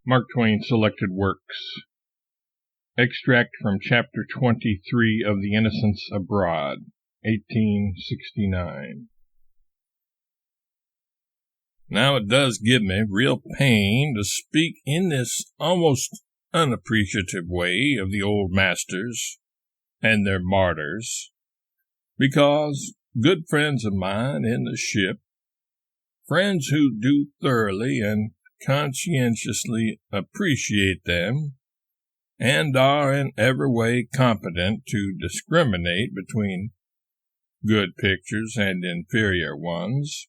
Mark Twain Selected Works. Extract from Chapter 23 of The Innocents Abroad, 1869. Now it does give me real pain to speak in this almost unappreciative way of the old masters and their martyrs, because good friends of mine in the ship, friends who do thoroughly and conscientiously appreciate them, and are in every way competent to discriminate between good pictures and inferior ones,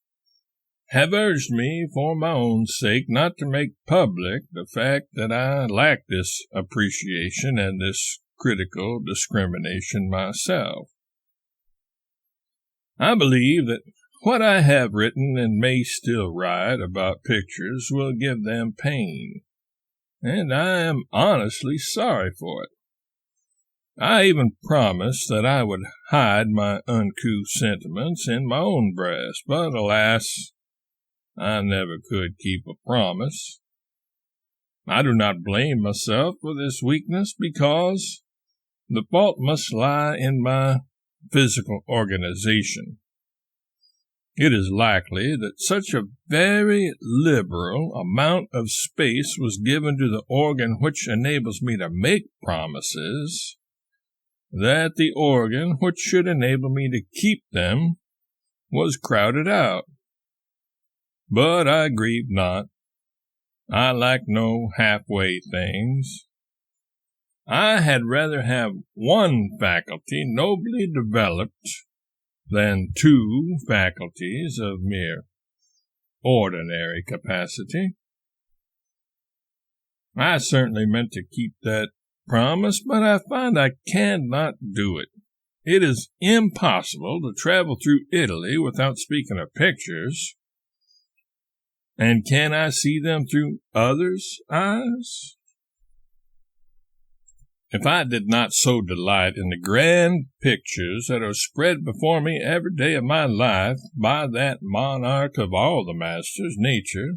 have urged me for my own sake not to make public the fact that I lack this appreciation and this critical discrimination myself. I believe that what I have written and may still write about pictures will give them pain, and I am honestly sorry for it. I even promised that I would hide my uncouth sentiments in my own breast, but alas, I never could keep a promise. I do not blame myself for this weakness, because the fault must lie in my physical organization. It is likely that such a very liberal amount of space was given to the organ which enables me to make promises, that the organ which should enable me to keep them was crowded out. But I grieve not. I like no halfway things. I had rather have one faculty nobly developed than two faculties of mere ordinary capacity. I certainly meant to keep that promise, but I find I cannot do it. It is impossible to travel through Italy without speaking of pictures. And can I see them through others' eyes? If I did not so delight in the grand pictures that are spread before me every day of my life by that monarch of all the masters, nature,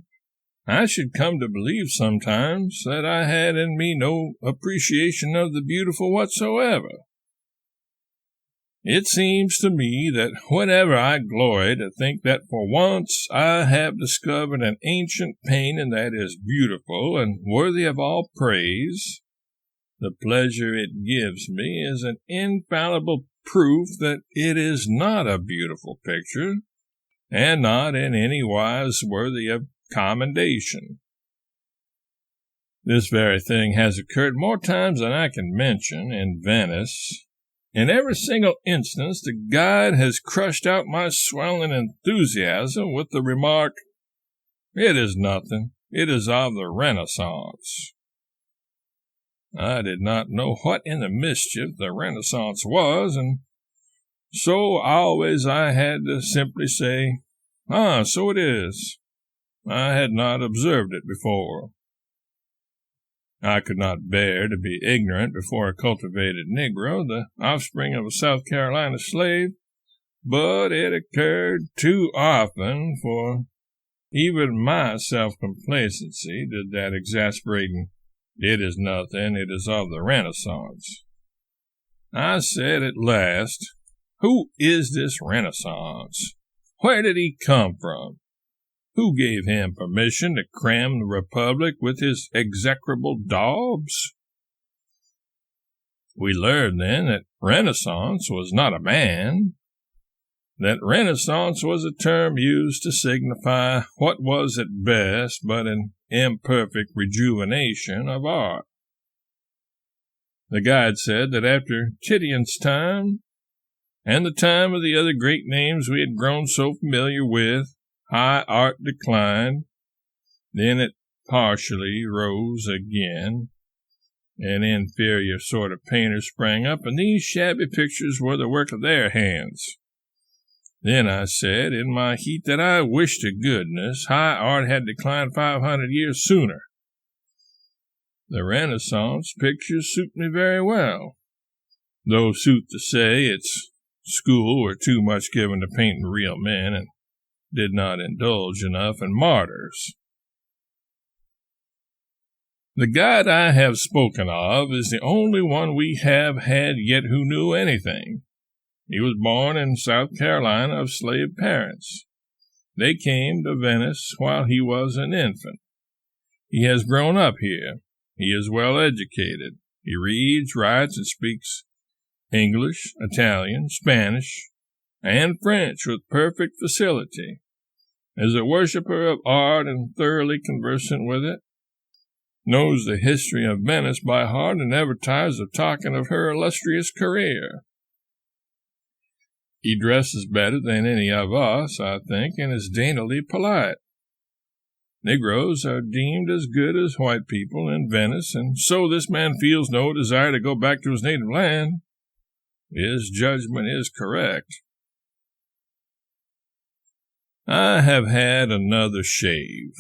I should come to believe sometimes that I had in me no appreciation of the beautiful whatsoever. It seems to me that whenever I glory to think that for once I have discovered an ancient painting that is beautiful and worthy of all praise, the pleasure it gives me is an infallible proof that it is not a beautiful picture, and not in any wise worthy of commendation. This very thing has occurred more times than I can mention in Venice. In every single instance, the guide has crushed out my swelling enthusiasm with the remark, "It is nothing. It is of the Renaissance." I did not know what in the mischief the Renaissance was, and so always I had to simply say, "Ah, so it is. I had not observed it before." I could not bear to be ignorant before a cultivated Negro, the offspring of a South Carolina slave, but it occurred too often for even my self-complacency did that exasperating, "It is nothing, it is of the Renaissance." I said at last, "Who is this Renaissance? Where did he come from? Who gave him permission to cram the Republic with his execrable daubs?" We learned then that Renaissance was not a man, that Renaissance was a term used to signify what was at best but an imperfect rejuvenation of art. The guide said that after Titian's time, and the time of the other great names we had grown so familiar with, high art declined, then it partially rose again. An inferior sort of painter sprang up, and these shabby pictures were the work of their hands. Then I said in my heat that I wished to goodness high art had declined 500 years sooner. The Renaissance pictures suit me very well, though sooth to say its school were too much given to painting real men, and did not indulge enough in martyrs. The guide I have spoken of is the only one we have had yet who knew anything. He was born in South Carolina of slave parents. They came to Venice while he was an infant. He has grown up here. He is well educated. He reads, writes, and speaks English, Italian, Spanish, and French with perfect facility. Is a worshiper of art and thoroughly conversant with it. Knows the history of Venice by heart and never tires of talking of her illustrious career. He dresses better than any of us, I think, and is daintily polite. Negroes are deemed as good as white people in Venice, and so this man feels no desire to go back to his native land. His judgment is correct. I have had another shave.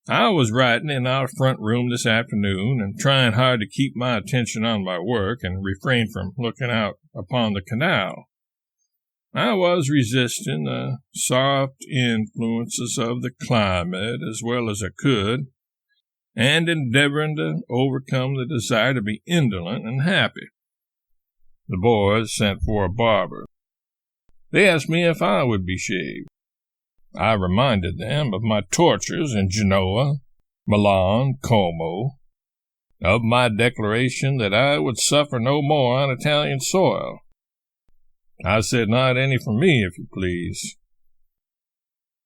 I was writing in our front room this afternoon and trying hard to keep my attention on my work and refrain from looking out upon the canal. I was resisting the soft influences of the climate as well as I could, and endeavoring to overcome the desire to be indolent and happy. The boys sent for a barber. They asked me if I would be shaved. I reminded them of my tortures in Genoa, Milan, Como, of my declaration that I would suffer no more on Italian soil. I said, not any for me, if you please.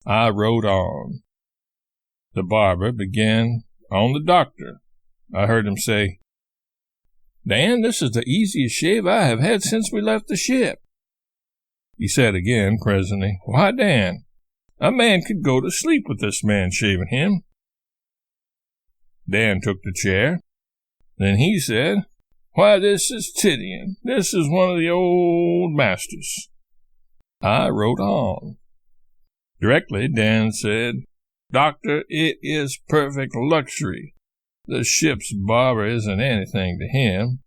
I wrote on. The barber began on the doctor. I heard him say, Dan, this is the easiest shave I have had since we left the ship. He said again presently, Why, Dan, a man could go to sleep with this man shaving him. Dan took the chair. Then he said, Why, this is Titian. This is one of the old masters. I wrote on. Directly, Dan said, Doctor, it is perfect luxury. The ship's barber isn't anything to him.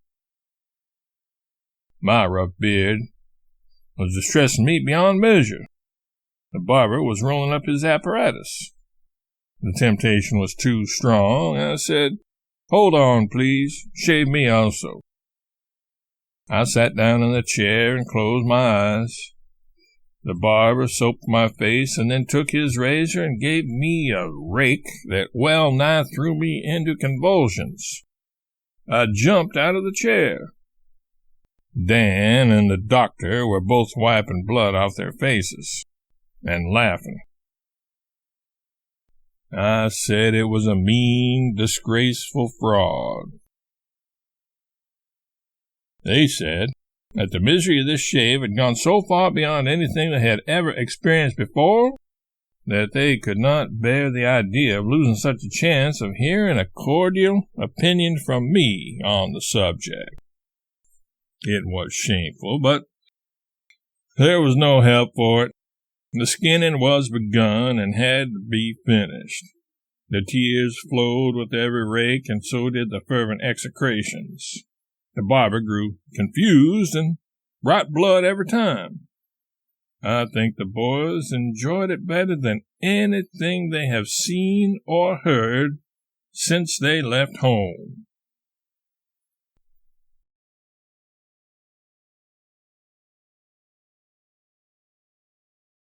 My rough beard was distressing me beyond measure. The barber was rolling up his apparatus. The temptation was too strong, and I said, Hold on, please. Shave me also. I sat down in the chair and closed my eyes. The barber soaped my face and then took his razor and gave me a rake that well nigh threw me into convulsions. I jumped out of the chair. Dan and the doctor were both wiping blood off their faces and laughing. I said it was a mean, disgraceful fraud. They said that the misery of this shave had gone so far beyond anything they had ever experienced before that they could not bear the idea of losing such a chance of hearing a cordial opinion from me on the subject. It was shameful, but there was no help for it. The skinning was begun and had to be finished. The tears flowed with every rake, and so did the fervent execrations. The barber grew confused and brought blood every time. I think the boys enjoyed it better than anything they have seen or heard since they left home.